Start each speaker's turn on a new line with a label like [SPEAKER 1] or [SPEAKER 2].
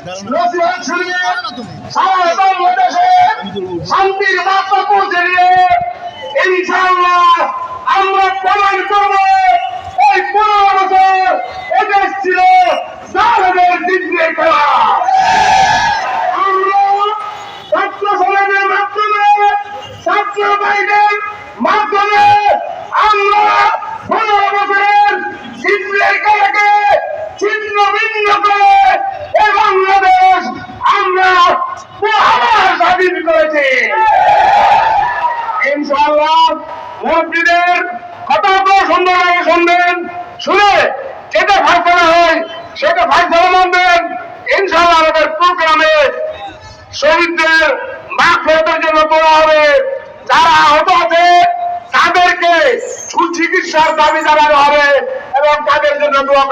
[SPEAKER 1] নসিহত শুনিয়ে সারা বাংলাদেশে শান্তির বার্তা পৌঁছে দিয়ে ইনশাআল্লাহ আমরা প্রমাণ করব এই 15 বছর এদেশ ছিল জালেমের দিকে খেলা। আমরা ছাত্র সমাজের মাধ্যমে ছাত্র ভাইদের মাধ্যমে আমরা 15 বছরের চিত্রের খেলাকে ছিন্ন ভিন্ন করে এই বাংলাদেশ আমরা আবার স্বাধীন করেছি। ইনশাআল্লাহ মুরব্বীদের কথা আপনারা সুন্দরভাবে শুনবেন, শুনে যেটা ফাইসলা হয় সেটা ফাইসলা মানবেন। ইনশাআল্লাহ আমাদের প্রোগ্রামে শহীদদের মাগফিরাতের জন্য দোয়া হবে, যারা আহত আছে তাদেরকে সুচিকিৎসার দাবি জানানো হবে এবং তাদের জন্য দোয়া